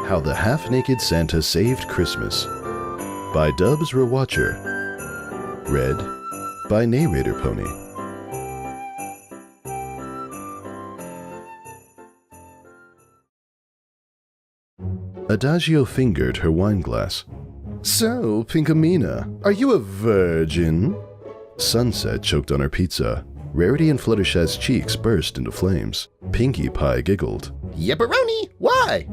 How the Half-Naked Santa Saved Christmas by Dubs Rewatcher. Read by Narrator Pony. Adagio fingered her wine glass. So, Pinkamena, are you a virgin? Sunset choked on her pizza. Rarity and Fluttershy's cheeks burst into flames. Pinkie Pie giggled. Yipperoni, why?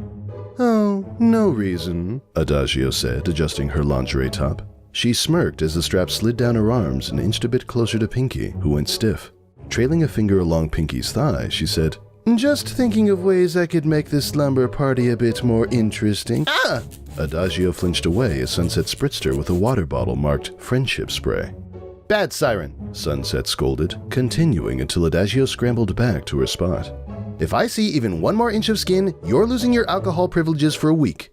Oh, no reason, Adagio said, adjusting her lingerie top. She smirked as the strap slid down her arms and inched a bit closer to Pinkie, who went stiff. Trailing a finger along Pinkie's thigh, she said, Just thinking of ways I could make this slumber party a bit more interesting. Ah! Adagio flinched away as Sunset spritzed her with a water bottle marked Friendship Spray. Bad siren, Sunset scolded, continuing until Adagio scrambled back to her spot. If I see even one more inch of skin, you're losing your alcohol privileges for a week.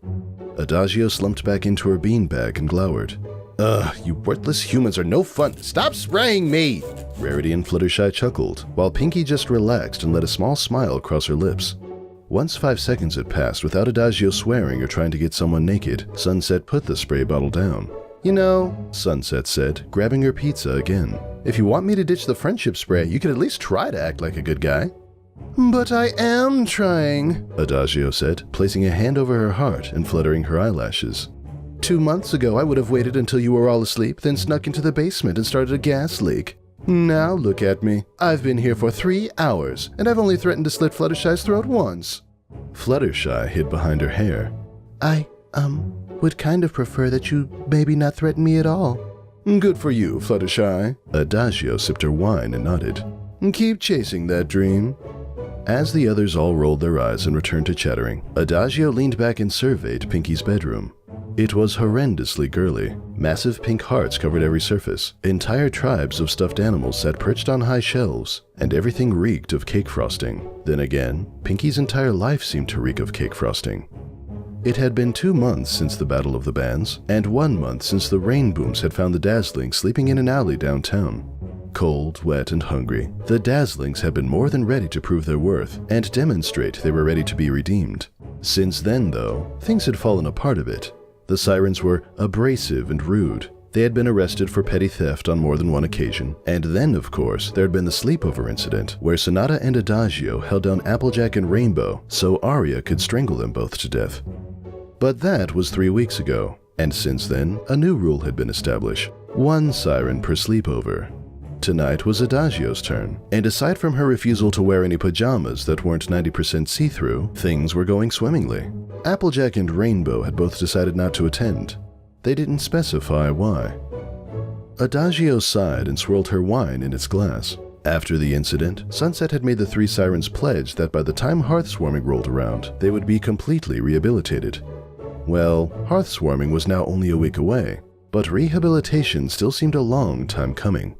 Adagio slumped back into her beanbag and glowered. Ugh, you worthless humans are no fun. Stop spraying me! Rarity and Fluttershy chuckled, while Pinkie just relaxed and let a small smile cross her lips. Once 5 seconds had passed without Adagio swearing or trying to get someone naked, Sunset put the spray bottle down. You know, Sunset said, grabbing her pizza again. If you want me to ditch the friendship spray, you could at least try to act like a good guy. But I am trying, Adagio said, placing a hand over her heart and fluttering her eyelashes. 2 months ago, I would have waited until you were all asleep, then snuck into the basement and started a gas leak. Now look at me. I've been here for 3 hours, and I've only threatened to slit Fluttershy's throat once. Fluttershy hid behind her hair. I, would kind of prefer that you maybe not threaten me at all. Good for you, Fluttershy. Adagio sipped her wine and nodded. Keep chasing that dream. As the others all rolled their eyes and returned to chattering, Adagio leaned back and surveyed Pinkie's bedroom. It was horrendously girly. Massive pink hearts covered every surface. Entire tribes of stuffed animals sat perched on high shelves, and everything reeked of cake frosting. Then again, Pinkie's entire life seemed to reek of cake frosting. It had been 2 months since the Battle of the Bands, and 1 month since the rain booms had found the Dazzlings sleeping in an alley downtown. Cold, wet, and hungry, the Dazzlings had been more than ready to prove their worth and demonstrate they were ready to be redeemed. Since then, though, things had fallen apart a bit. The Sirens were abrasive and rude. They had been arrested for petty theft on more than one occasion. And then, of course, there had been the sleepover incident, where Sonata and Adagio held down Applejack and Rainbow so Aria could strangle them both to death. But that was 3 weeks ago, and since then, a new rule had been established. 1 siren per sleepover. Tonight was Adagio's turn, and aside from her refusal to wear any pajamas that weren't 90% see-through, things were going swimmingly. Applejack and Rainbow had both decided not to attend. They didn't specify why. Adagio sighed and swirled her wine in its glass. After the incident, Sunset had made the 3 sirens pledge that by the time Hearth swarming rolled around, they would be completely rehabilitated. Well, Hearth swarming was now only a week away, but rehabilitation still seemed a long time coming.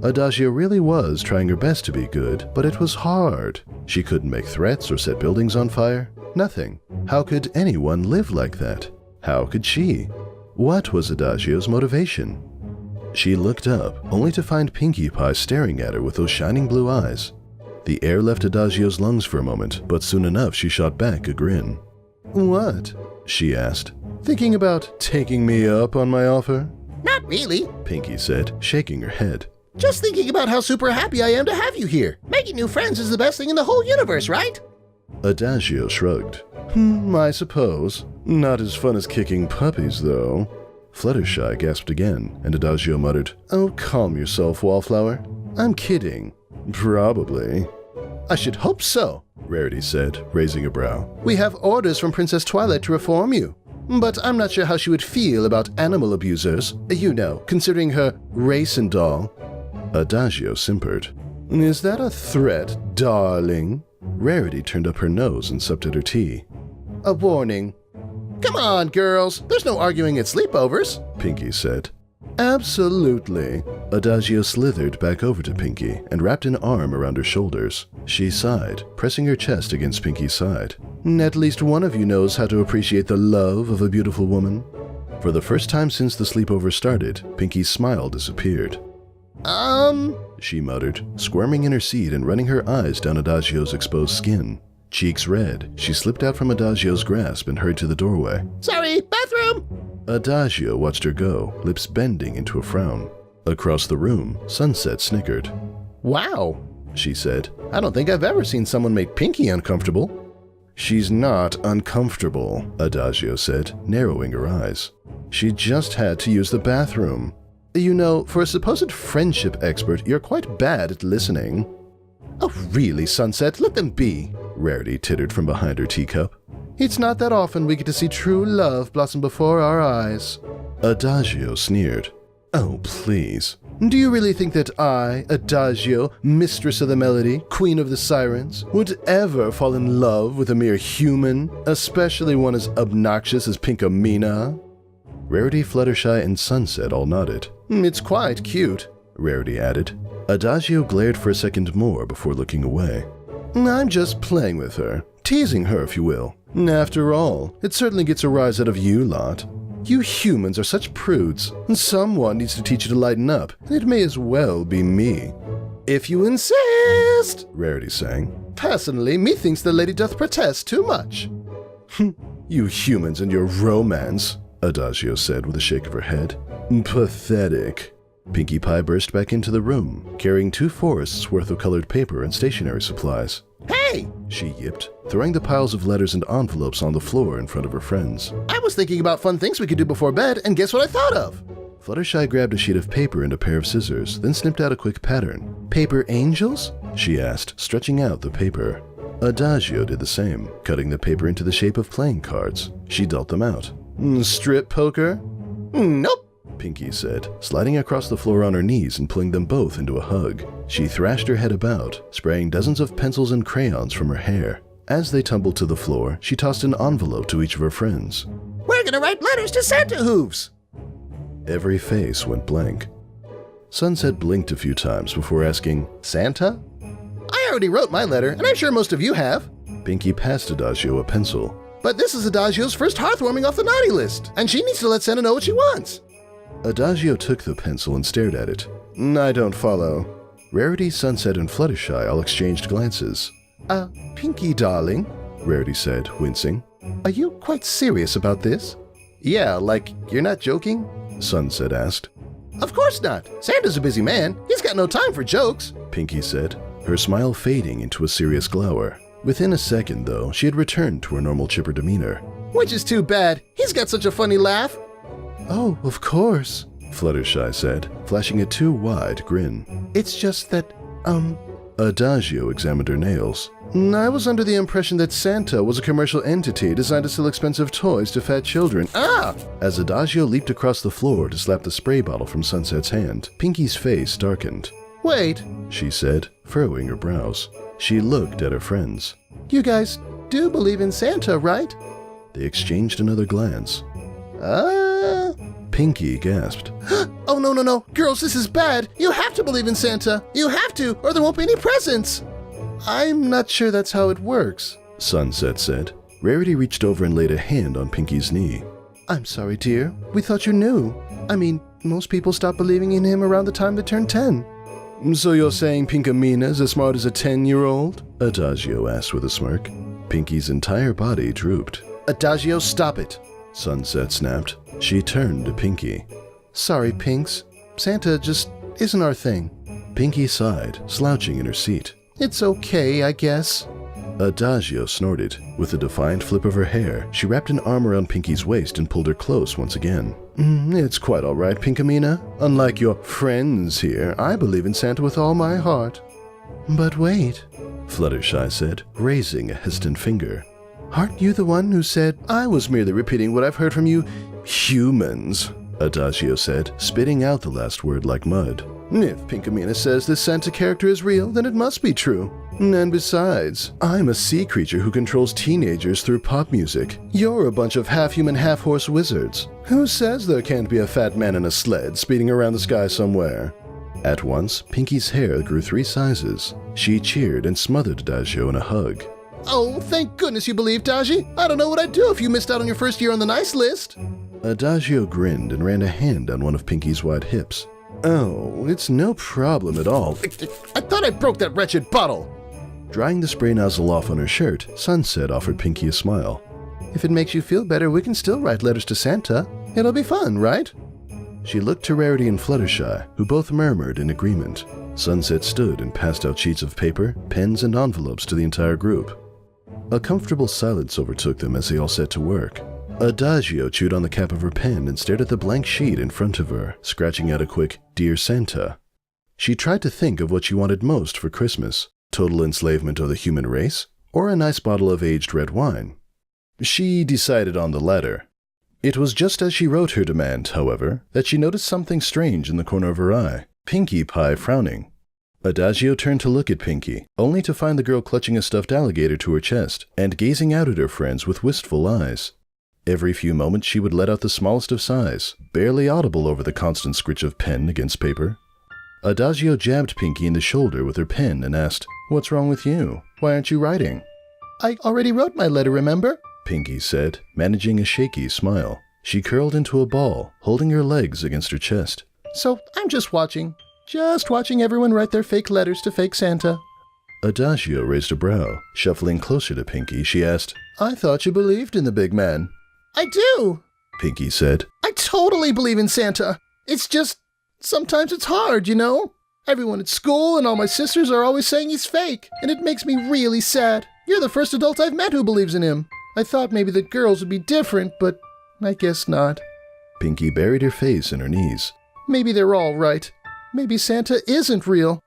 Adagio really was trying her best to be good, but it was hard. She couldn't make threats or set buildings on fire. Nothing. How could anyone live like that? How could she? What was Adagio's motivation? She looked up, only to find Pinkie Pie staring at her with those shining blue eyes. The air left Adagio's lungs for a moment, but soon enough she shot back a grin. What? She asked. Thinking about taking me up on my offer? Not really, Pinkie said, shaking her head. Just thinking about how super happy I am to have you here. Making new friends is the best thing in the whole universe, right? Adagio shrugged. I suppose. Not as fun as kicking puppies, though. Fluttershy gasped again, and Adagio muttered, Oh, calm yourself, Wallflower. I'm kidding. Probably. I should hope so, Rarity said, raising a brow. We have orders from Princess Twilight to reform you. But I'm not sure how she would feel about animal abusers. You know, considering her race and all. Adagio simpered. Is that a threat, darling? Rarity turned up her nose and supped at her tea. A warning. Come on, girls. There's no arguing at sleepovers, Pinkie said. Absolutely. Adagio slithered back over to Pinkie and wrapped an arm around her shoulders. She sighed, pressing her chest against Pinkie's side. At least one of you knows how to appreciate the love of a beautiful woman. For the first time since the sleepover started, Pinkie's smile disappeared. She muttered, squirming in her seat and running her eyes down Adagio's exposed skin. Cheeks red, she slipped out from Adagio's grasp and hurried to the doorway. Sorry, bathroom! Adagio watched her go, lips bending into a frown. Across the room, Sunset snickered. Wow, she said. I don't think I've ever seen someone make Pinkie uncomfortable. She's not uncomfortable, Adagio said, narrowing her eyes. She just had to use the bathroom. You know, for a supposed friendship expert, you're quite bad at listening. Oh, really, Sunset? Let them be, Rarity tittered from behind her teacup. It's not that often we get to see true love blossom before our eyes. Adagio sneered. Oh, please. Do you really think that I, Adagio, mistress of the melody, queen of the sirens, would ever fall in love with a mere human, especially one as obnoxious as Pinkamena? Rarity, Fluttershy, and Sunset all nodded. It's quite cute, Rarity added. Adagio glared for a second more before looking away. I'm just playing with her, teasing her if you will. After all, it certainly gets a rise out of you lot. You humans are such prudes. Someone needs to teach you to lighten up, and it may as well be me. If you insist, Rarity sang. Personally, methinks the lady doth protest too much. You humans and your romance, Adagio said with a shake of her head. Pathetic. Pinkie Pie burst back into the room, carrying 2 forests worth of colored paper and stationery supplies. Hey! She yipped, throwing the piles of letters and envelopes on the floor in front of her friends. I was thinking about fun things we could do before bed, and guess what I thought of? Fluttershy grabbed a sheet of paper and a pair of scissors, then snipped out a quick pattern. Paper angels? She asked, stretching out the paper. Adagio did the same, cutting the paper into the shape of playing cards. She dealt them out. Strip poker? Nope. Pinkie said, sliding across the floor on her knees and pulling them both into a hug. She thrashed her head about, spraying dozens of pencils and crayons from her hair. As they tumbled to the floor, she tossed an envelope to each of her friends. We're gonna write letters to Santa hooves! Every face went blank. Sunset blinked a few times before asking, Santa? I already wrote my letter, and I'm sure most of you have. Pinkie passed Adagio a pencil. But this is Adagio's first hearthwarming off the naughty list, and she needs to let Santa know what she wants. Adagio took the pencil and stared at it. I don't follow. Rarity, Sunset, and Fluttershy all exchanged glances. Pinkie, darling, Rarity said, wincing. Are you quite serious about this? Yeah, like, you're not joking? Sunset asked. Of course not. Santa's a busy man. He's got no time for jokes, Pinkie said, her smile fading into a serious glower. Within a second, though, she had returned to her normal chipper demeanor. Which is too bad. He's got such a funny laugh. Oh, of course, Fluttershy said, flashing a too wide grin. It's just that, Adagio examined her nails. I was under the impression that Santa was a commercial entity designed to sell expensive toys to fat children. As Adagio leaped across the floor to slap the spray bottle from Sunset's hand, Pinkie's face darkened. Wait, she said, furrowing her brows. She looked at her friends. You guys do believe in Santa, right? They exchanged another glance. Pinkie gasped. Oh, no. Girls, this is bad. You have to believe in Santa. You have to, or there won't be any presents. I'm not sure that's how it works, Sunset said. Rarity reached over and laid a hand on Pinkie's knee. I'm sorry, dear. We thought you knew. I mean, most people stop believing in him around the time they turn 10. So you're saying Pinkamina's as smart as a 10-year-old? Adagio asked with a smirk. Pinkie's entire body drooped. Adagio, stop it, Sunset snapped. She turned to Pinkie. Sorry, Pinks. Santa just isn't our thing. Pinkie sighed, slouching in her seat. It's okay, I guess. Adagio snorted. With a defiant flip of her hair, she wrapped an arm around Pinkie's waist and pulled her close once again. It's quite all right, Pinkamena. Unlike your friends here, I believe in Santa with all my heart. But wait, Fluttershy said, raising a hesitant finger. Aren't you the one who said, I was merely repeating what I've heard from you humans? Adagio said, spitting out the last word like mud. If Pinkamena says this Santa character is real, then it must be true. And besides, I'm a sea creature who controls teenagers through pop music. You're a bunch of half-human, half-horse wizards. Who says there can't be a fat man in a sled speeding around the sky somewhere? At once, Pinkie's hair grew 3 sizes. She cheered and smothered Adagio in a hug. Oh, thank goodness you believe, Daji. I don't know what I'd do if you missed out on your first year on the nice list. Adagio grinned and ran a hand on one of Pinkie's wide hips. Oh, it's no problem at all. I thought I broke that wretched bottle. Drying the spray nozzle off on her shirt, Sunset offered Pinkie a smile. If it makes you feel better, we can still write letters to Santa. It'll be fun, right? She looked to Rarity and Fluttershy, who both murmured in agreement. Sunset stood and passed out sheets of paper, pens, and envelopes to the entire group. A comfortable silence overtook them as they all set to work. Adagio chewed on the cap of her pen and stared at the blank sheet in front of her, scratching out a quick, "Dear Santa." She tried to think of what she wanted most for Christmas: total enslavement of the human race, or a nice bottle of aged red wine. She decided on the latter. It was just as she wrote her demand, however, that she noticed something strange in the corner of her eye: Pinkie Pie frowning. Adagio turned to look at Pinkie, only to find the girl clutching a stuffed alligator to her chest and gazing out at her friends with wistful eyes. Every few moments she would let out the smallest of sighs, barely audible over the constant scritch of pen against paper. Adagio jabbed Pinkie in the shoulder with her pen and asked, "What's wrong with you? Why aren't you writing?" I already wrote my letter, remember? Pinkie said, managing a shaky smile. She curled into a ball, holding her legs against her chest. So I'm just watching everyone write their fake letters to fake Santa. Adagio raised a brow. Shuffling closer to Pinkie, she asked, I thought you believed in the big man. I do, Pinkie said. I totally believe in Santa. It's just, sometimes it's hard, you know? Everyone at school and all my sisters are always saying he's fake, and it makes me really sad. You're the first adult I've met who believes in him. I thought maybe that girls would be different, but I guess not. Pinkie buried her face in her knees. Maybe they're all right. Maybe Santa isn't real.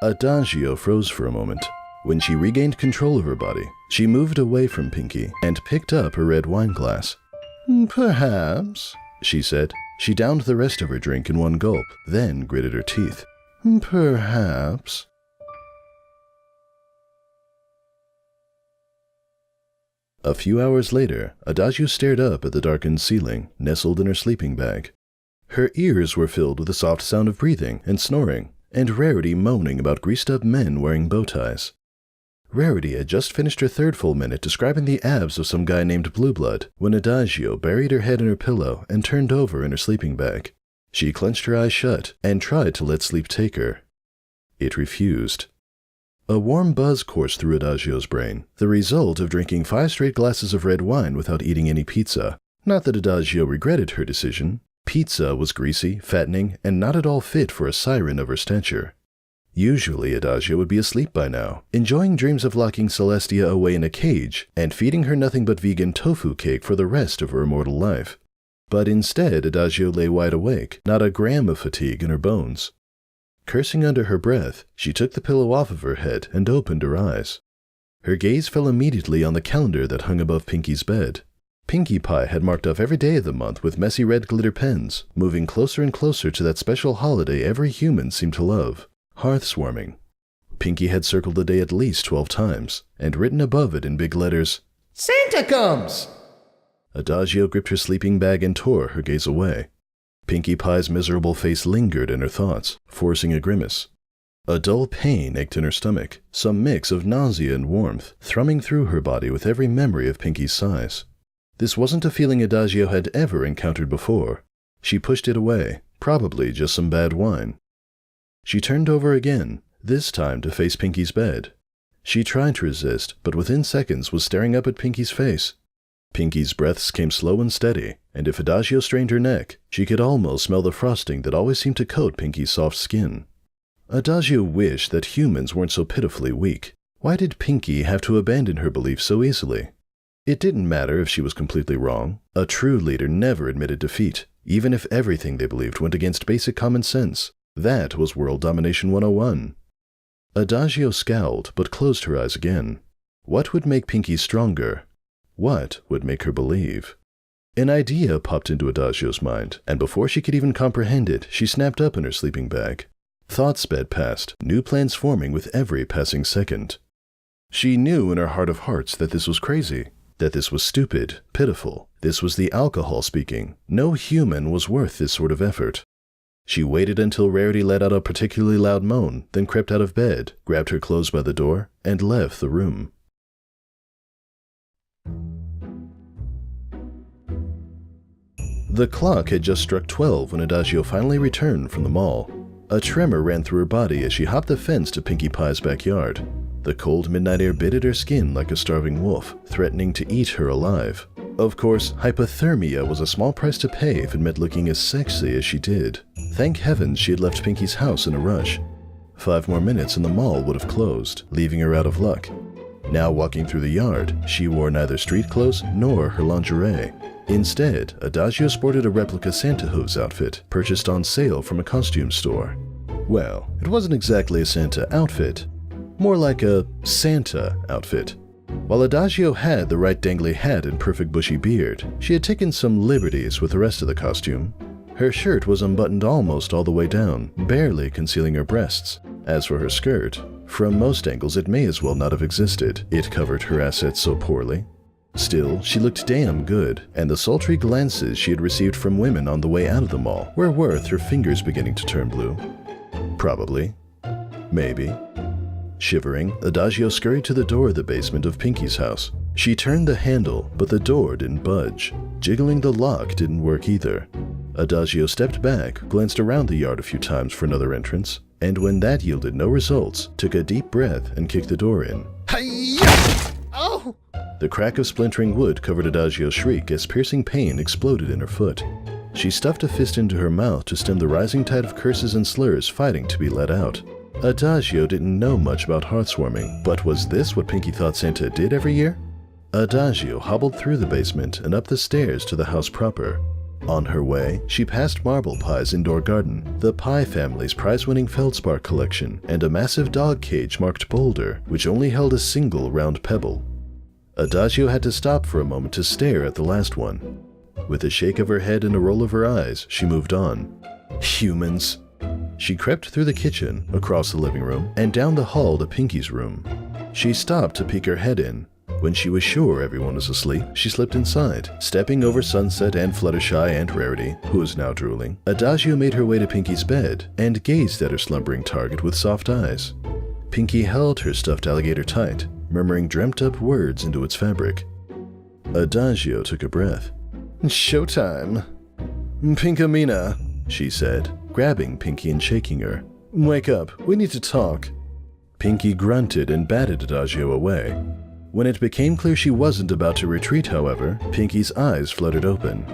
Adagio froze for a moment. When she regained control of her body, she moved away from Pinkie and picked up her red wine glass. Perhaps, she said. She downed the rest of her drink in one gulp, then gritted her teeth. Perhaps. A few hours later, Adagio stared up at the darkened ceiling, nestled in her sleeping bag. Her ears were filled with the soft sound of breathing and snoring, and Rarity moaning about greased-up men wearing bow ties. Rarity had just finished her third full minute describing the abs of some guy named Blueblood when Adagio buried her head in her pillow and turned over in her sleeping bag. She clenched her eyes shut and tried to let sleep take her. It refused. A warm buzz coursed through Adagio's brain, the result of drinking 5 straight glasses of red wine without eating any pizza. Not that Adagio regretted her decision. Pizza was greasy, fattening, and not at all fit for a siren of her stature. Usually Adagio would be asleep by now, enjoying dreams of locking Celestia away in a cage and feeding her nothing but vegan tofu cake for the rest of her immortal life. But instead Adagio lay wide awake, not a gram of fatigue in her bones. Cursing under her breath, she took the pillow off of her head and opened her eyes. Her gaze fell immediately on the calendar that hung above Pinkie's bed. Pinkie Pie had marked off every day of the month with messy red glitter pens, moving closer and closer to that special holiday every human seemed to love, Hearth swarming. Pinkie had circled the day at least 12 times, and written above it in big letters, Santa comes! Adagio gripped her sleeping bag and tore her gaze away. Pinkie Pie's miserable face lingered in her thoughts, forcing a grimace. A dull pain ached in her stomach, some mix of nausea and warmth, thrumming through her body with every memory of Pinkie's sighs. This wasn't a feeling Adagio had ever encountered before. She pushed it away, probably just some bad wine. She turned over again, this time to face Pinkie's bed. She tried to resist, but within seconds was staring up at Pinkie's face. Pinkie's breaths came slow and steady, and if Adagio strained her neck, she could almost smell the frosting that always seemed to coat Pinkie's soft skin. Adagio wished that humans weren't so pitifully weak. Why did Pinkie have to abandon her belief so easily? It didn't matter if she was completely wrong. A true leader never admitted defeat, even if everything they believed went against basic common sense. That was World Domination 101. Adagio scowled, but closed her eyes again. What would make Pinkie stronger? What would make her believe? An idea popped into Adagio's mind, and before she could even comprehend it, she snapped up in her sleeping bag. Thoughts sped past, new plans forming with every passing second. She knew in her heart of hearts that this was crazy. That this was stupid, pitiful. This was the alcohol speaking. No human was worth this sort of effort. She waited until Rarity let out a particularly loud moan, then crept out of bed, grabbed her clothes by the door, and left the room. The clock had just struck 12 when Adagio finally returned from the mall. A tremor ran through her body as she hopped the fence to Pinkie Pie's backyard. The cold midnight air bit at her skin like a starving wolf, threatening to eat her alive. Of course, hypothermia was a small price to pay if it meant looking as sexy as she did. Thank heavens she had left Pinkie's house in a rush. 5 more minutes and the mall would have closed, leaving her out of luck. Now walking through the yard, she wore neither street clothes nor her lingerie. Instead, Adagio sported a replica Santa Hooves outfit, purchased on sale from a costume store. Well, it wasn't exactly a Santa outfit, more like a Santa outfit. While Adagio had the right dangly hat and perfect bushy beard, she had taken some liberties with the rest of the costume. Her shirt was unbuttoned almost all the way down, barely concealing her breasts. As for her skirt, from most angles it may as well not have existed. It covered her assets so poorly. Still, she looked damn good, and the sultry glances she had received from women on the way out of the mall were worth her fingers beginning to turn blue. Probably. Maybe. Shivering, Adagio scurried to the door of the basement of Pinkie's house. She turned the handle, but the door didn't budge. Jiggling the lock didn't work either. Adagio stepped back, glanced around the yard a few times for another entrance, and when that yielded no results, took a deep breath and kicked the door in. Hi-ya! Oh! The crack of splintering wood covered Adagio's shriek as piercing pain exploded in her foot. She stuffed a fist into her mouth to stem the rising tide of curses and slurs fighting to be let out. Adagio didn't know much about hearthwarming, but was this what Pinkie thought Santa did every year? Adagio hobbled through the basement and up the stairs to the house proper. On her way, she passed Marble Pie's indoor garden, the Pie family's prize-winning feldspar collection, and a massive dog cage marked Boulder, which only held a single round pebble. Adagio had to stop for a moment to stare at the last one. With a shake of her head and a roll of her eyes, she moved on. Humans. She crept through the kitchen, across the living room, and down the hall to Pinkie's room. She stopped to peek her head in. When she was sure everyone was asleep, she slipped inside, stepping over Sunset and Fluttershy and Rarity, who was now drooling. Adagio made her way to Pinkie's bed and gazed at her slumbering target with soft eyes. Pinkie held her stuffed alligator tight, murmuring dreamt-up words into its fabric. Adagio took a breath. "Showtime. Pinkamina," she said, grabbing Pinkie and shaking her. "Wake up, we need to talk." Pinkie grunted and batted Adagio away. When it became clear she wasn't about to retreat, however, Pinkie's eyes fluttered open.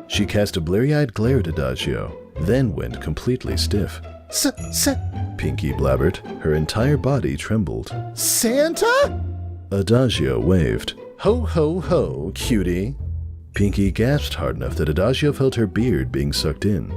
She cast a bleary-eyed glare at Adagio, then went completely stiff. Pinkie blabbered. Her entire body trembled. Santa? Adagio waved. Ho ho ho, cutie. Pinkie gasped hard enough that Adagio felt her beard being sucked in.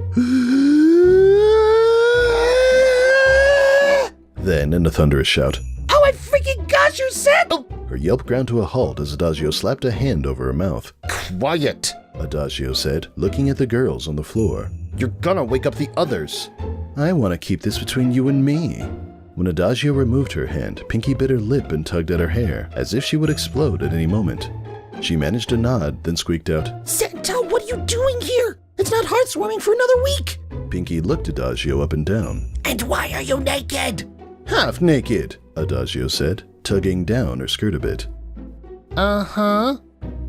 Then, in a thunderous shout, "Oh my freaking gosh, you Santa!" her yelp ground to a halt as Adagio slapped a hand over her mouth. Quiet. Adagio said, looking at the girls on the floor. You're gonna wake up the others. I want to keep this between you and me. When Adagio removed her hand, Pinkie bit her lip and tugged at her hair, as if she would explode at any moment. She managed to nod, then squeaked out, "Santa, what are you doing here? It's not hearthwarming for another week." Pinkie looked Adagio up and down. "And why are you naked?" Half naked, Adagio said, tugging down her skirt a bit. Uh-huh.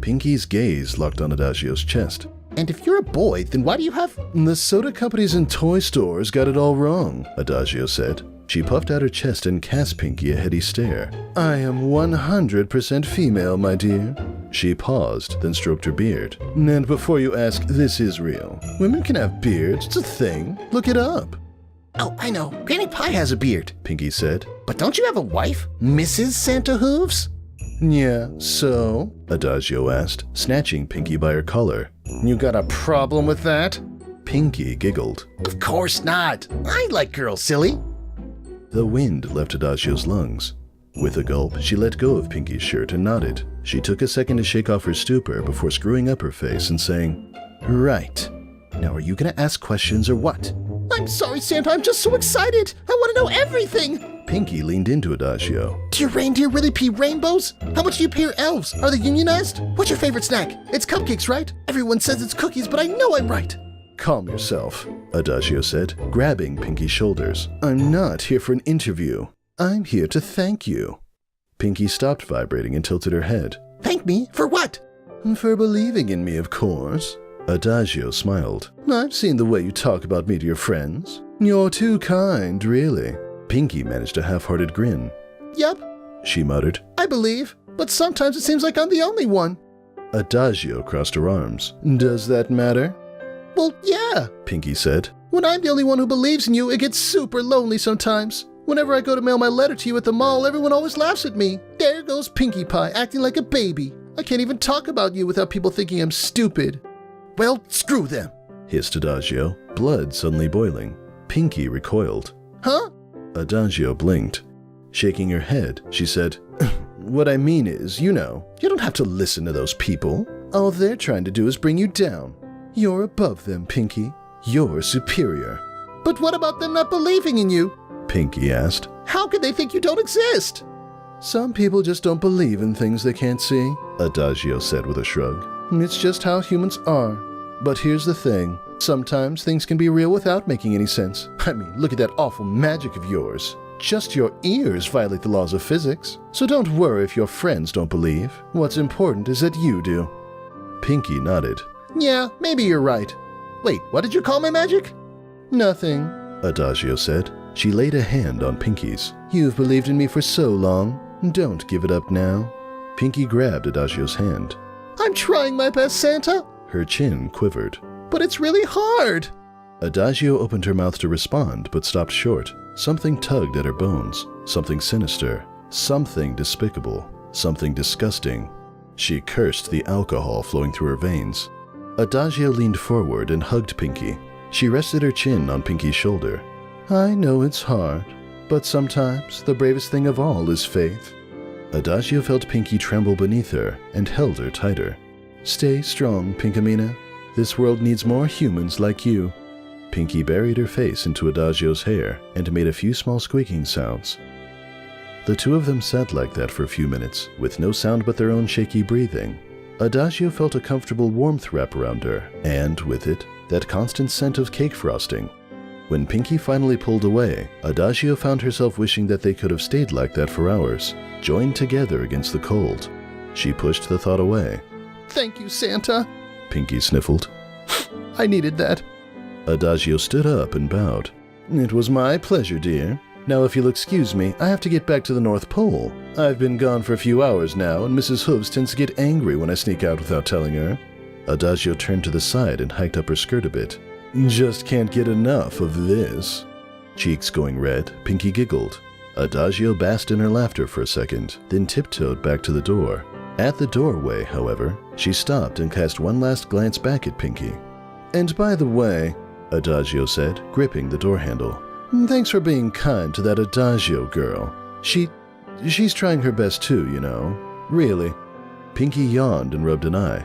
Pinkie's gaze locked on Adagio's chest. And if you're a boy, then why do you have... The soda companies and toy stores got it all wrong, Adagio said. She puffed out her chest and cast Pinkie a heady stare. I am 100% female, my dear. She paused, then stroked her beard. And before you ask, this is real. Women can have beards, it's a thing. Look it up. "Oh, I know. Granny Pie has a beard." Pinkie said. "But don't you have a wife, Mrs. Santa Hooves?" Yeah, so? Adagio asked, snatching Pinkie by her collar. You got a problem with that? Pinkie giggled. "Of course not. I like girls, silly." The wind left Adagio's lungs. With a gulp, she let go of Pinkie's shirt and nodded. She took a second to shake off her stupor before screwing up her face and saying, Right. Now are you gonna ask questions or what? "I'm sorry, Santa. I'm just so excited. I want to know everything." Pinkie leaned into Adagio. "Do your reindeer really pee rainbows? How much do you pay your elves? Are they unionized? What's your favorite snack? It's cupcakes, right? Everyone says it's cookies, but I know I'm right." Calm yourself, Adagio said, grabbing Pinkie's shoulders. I'm not here for an interview. I'm here to thank you. Pinkie stopped vibrating and tilted her head. "Thank me? For what?" For believing in me, of course. Adagio smiled. I've seen the way you talk about me to your friends. You're too kind, really. Pinkie managed a half-hearted grin. "Yep. she muttered. I believe, but sometimes it seems like I'm the only one. Adagio crossed her arms. Does that matter? Well, yeah. Pinkie said. When I'm the only one who believes in you, it gets super lonely sometimes. Whenever I go to mail my letter to you at the mall, everyone always laughs at me. There goes Pinkie Pie, acting like a baby. I can't even talk about you without people thinking I'm stupid. Well, screw them, hissed Adagio, blood suddenly boiling. Pinkie recoiled. Huh? Adagio blinked. Shaking her head, she said, What I mean is, you don't have to listen to those people. All they're trying to do is bring you down. You're above them, Pinkie. You're superior. But what about them not believing in you? Pinkie asked. How could they think you don't exist? Some people just don't believe in things they can't see, Adagio said with a shrug. It's just how humans are. But here's the thing. Sometimes things can be real without making any sense. I mean, look at that awful magic of yours. Just your ears violate the laws of physics. So don't worry if your friends don't believe. What's important is that you do. Pinkie nodded. Yeah, maybe you're right. Wait, what did you call my magic? Nothing, Adagio said. She laid a hand on Pinkie's. You've believed in me for so long. Don't give it up now. Pinkie grabbed Adagio's hand. I'm trying my best, Santa. Her chin quivered. But it's really hard. Adagio opened her mouth to respond, but stopped short. Something tugged at her bones. Something sinister. Something despicable. Something disgusting. She cursed the alcohol flowing through her veins. Adagio leaned forward and hugged Pinkie. She rested her chin on Pinkie's shoulder. I know it's hard, but sometimes the bravest thing of all is faith. Adagio felt Pinkie tremble beneath her and held her tighter. Stay strong, Pinkamena. This world needs more humans like you. Pinkie buried her face into Adagio's hair and made a few small squeaking sounds. The two of them sat like that for a few minutes, with no sound but their own shaky breathing. Adagio felt a comfortable warmth wrap around her, and, with it, that constant scent of cake frosting. When Pinkie finally pulled away, Adagio found herself wishing that they could have stayed like that for hours, joined together against the cold. She pushed the thought away. Thank you, Santa, Pinkie sniffled. I needed that. Adagio stood up and bowed. It was my pleasure, dear. Now if you'll excuse me, I have to get back to the North Pole. I've been gone for a few hours now, and Mrs. Hooves tends to get angry when I sneak out without telling her. Adagio turned to the side and hiked up her skirt a bit. Just can't get enough of this. Cheeks going red, Pinkie giggled. Adagio basked in her laughter for a second, then tiptoed back to the door. At the doorway, however, she stopped and cast one last glance back at Pinkie. And by the way, Adagio said, gripping the door handle, thanks for being kind to that Adagio girl. She's trying her best too, Really. Pinkie yawned and rubbed an eye.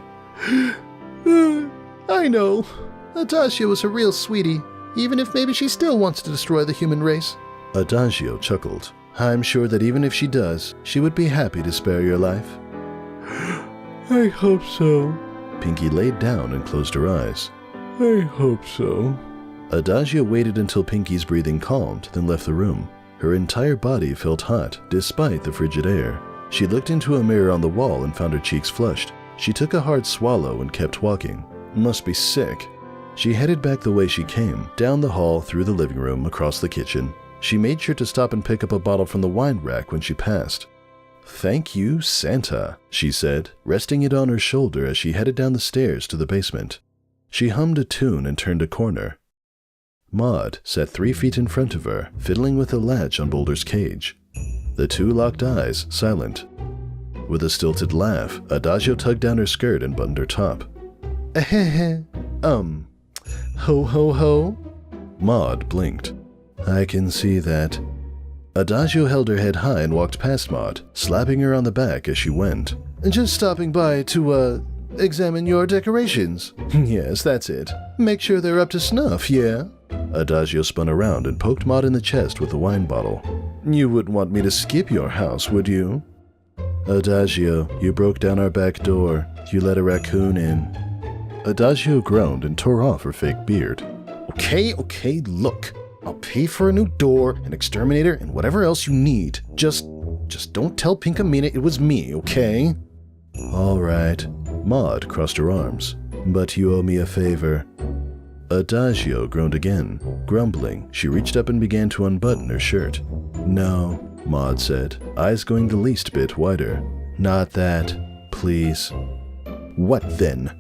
I know. Adagio is a real sweetie, even if maybe she still wants to destroy the human race. Adagio chuckled. I'm sure that even if she does, she would be happy to spare your life. I hope so. Pinkie laid down and closed her eyes. I hope so. Adagio waited until Pinkie's breathing calmed, then left the room. Her entire body felt hot, despite the frigid air. She looked into a mirror on the wall and found her cheeks flushed. She took a hard swallow and kept walking. Must be sick. She headed back the way she came, down the hall, through the living room, across the kitchen. She made sure to stop and pick up a bottle from the wine rack when she passed. Thank you, Santa, she said, resting it on her shoulder as she headed down the stairs to the basement. She hummed a tune and turned a corner. Maud sat 3 feet in front of her, fiddling with a latch on Boulder's cage. The two locked eyes, silent. With a stilted laugh, Adagio tugged down her skirt and buttoned her top. Ho ho ho? Maud blinked. I can see that. Adagio held her head high and walked past Maud, slapping her on the back as she went. Just stopping by to, examine your decorations. Yes, that's it. Make sure they're up to snuff, yeah? Adagio spun around and poked Maud in the chest with the wine bottle. You wouldn't want me to skip your house, would you? Adagio, you broke down our back door. You let a raccoon in. Adagio groaned and tore off her fake beard. Okay, look. I'll pay for a new door, an exterminator, and whatever else you need. Just don't tell Pinkamena it was me, okay? All right. Maud crossed her arms. But you owe me a favor. Adagio groaned again. Grumbling, she reached up and began to unbutton her shirt. No, Maud said, eyes going the least bit wider. Not that, please. What then?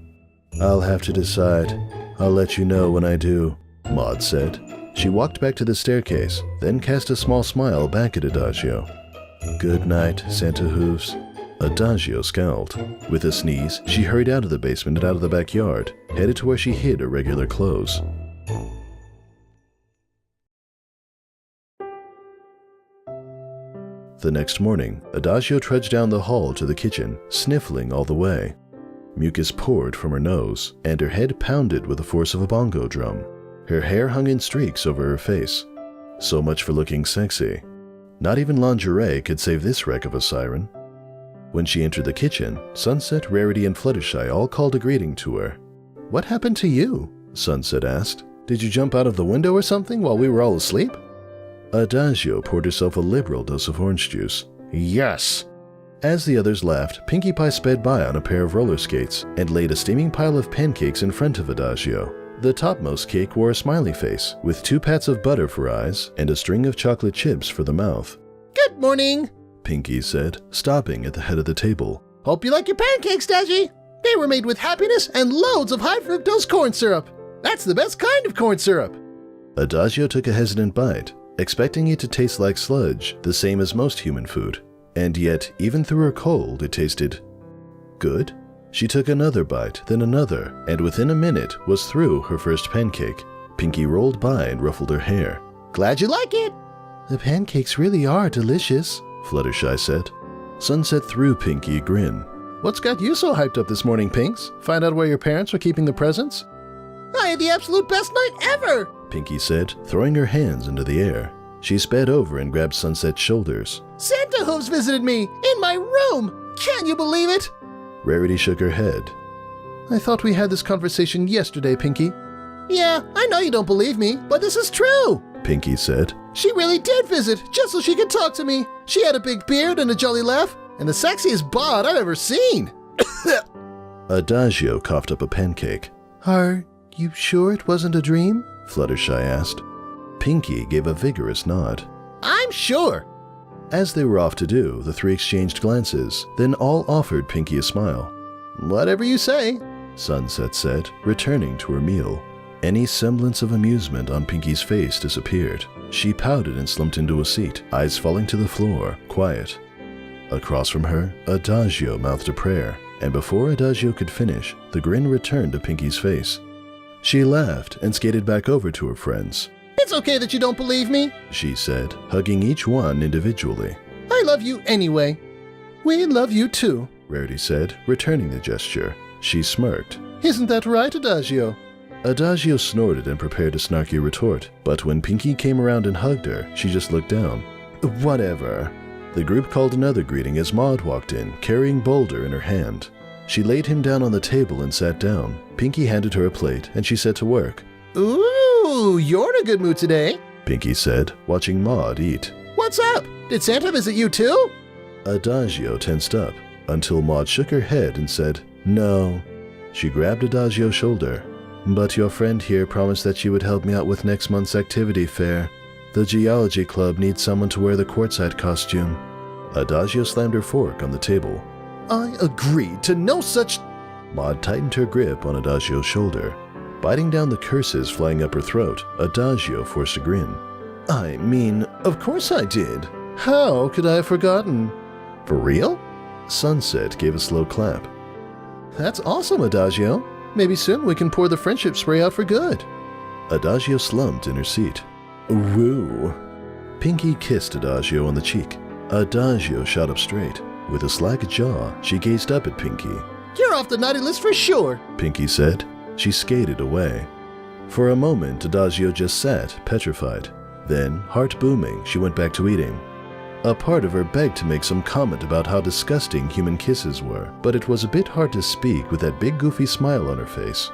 I'll have to decide. I'll let you know when I do, Maud said. She walked back to the staircase, then cast a small smile back at Adagio. Good night, Santa Hooves. Adagio scowled. With a sneeze, she hurried out of the basement and out of the backyard, headed to where she hid her regular clothes. The next morning, Adagio trudged down the hall to the kitchen, sniffling all the way. Mucus poured from her nose, and her head pounded with the force of a bongo drum. Her hair hung in streaks over her face. So much for looking sexy. Not even lingerie could save this wreck of a siren. When she entered the kitchen, Sunset, Rarity, and Fluttershy all called a greeting to her. What happened to you? Sunset asked. Did you jump out of the window or something while we were all asleep? Adagio poured herself a liberal dose of orange juice. Yes! As the others laughed, Pinkie Pie sped by on a pair of roller skates and laid a steaming pile of pancakes in front of Adagio. The topmost cake wore a smiley face, with 2 pats of butter for eyes and a string of chocolate chips for the mouth. Good morning, Pinkie said, stopping at the head of the table. Hope you like your pancakes, Daggy. They were made with happiness and loads of high fructose corn syrup. That's the best kind of corn syrup. Adagio took a hesitant bite, expecting it to taste like sludge, the same as most human food. And yet, even through her cold, it tasted good. She took another bite, then another, and within a minute was through her first pancake. Pinkie rolled by and ruffled her hair. Glad you like it. The pancakes really are delicious, Fluttershy said. Sunset threw Pinkie a grin. What's got you so hyped up this morning, Pinks? Find out where your parents are keeping the presents? I had the absolute best night ever, Pinkie said, throwing her hands into the air. She sped over and grabbed Sunset's shoulders. Santa Hooves visited me in my room. Can you believe it? Rarity shook her head. I thought we had this conversation yesterday, Pinkie. Yeah, I know you don't believe me, but this is true, Pinkie said. She really did visit, just so she could talk to me. She had a big beard and a jolly laugh, and the sexiest bod I've ever seen. Adagio coughed up a pancake. Are you sure it wasn't a dream? Fluttershy asked. Pinkie gave a vigorous nod. I'm sure. As they were off to do, the 3 exchanged glances, then all offered Pinkie a smile. Whatever you say, Sunset said, returning to her meal. Any semblance of amusement on Pinkie's face disappeared. She pouted and slumped into a seat, eyes falling to the floor, quiet. Across from her, Adagio mouthed a prayer, and before Adagio could finish, the grin returned to Pinkie's face. She laughed and skated back over to her friends. It's okay that you don't believe me, she said, hugging each one individually. I love you anyway. We love you too, Rarity said, returning the gesture. She smirked. Isn't that right, Adagio? Adagio snorted and prepared a snarky retort, but when Pinkie came around and hugged her, she just looked down. Whatever. The group called another greeting as Maud walked in, carrying Boulder in her hand. She laid him down on the table and sat down. Pinkie handed her a plate, and she set to work. Ooh, you're in a good mood today, Pinkie said, watching Maud eat. What's up? Did Santa visit you too? Adagio tensed up, until Maud shook her head and said, no. She grabbed Adagio's shoulder. But your friend here promised that she would help me out with next month's activity fair. The Geology Club needs someone to wear the quartzite costume. Adagio slammed her fork on the table. I agreed to no such... Maud tightened her grip on Adagio's shoulder. Biting down the curses flying up her throat, Adagio forced a grin. I mean, of course I did. How could I have forgotten? For real? Sunset gave a slow clap. That's awesome, Adagio. Maybe soon we can pour the friendship spray out for good. Adagio slumped in her seat. Woo. Pinkie kissed Adagio on the cheek. Adagio shot up straight. With a slack jaw, she gazed up at Pinkie. You're off the naughty list for sure, Pinkie said. She skated away. For a moment, Adagio just sat, petrified. Then, heart booming, she went back to eating. A part of her begged to make some comment about how disgusting human kisses were, but it was a bit hard to speak with that big goofy smile on her face.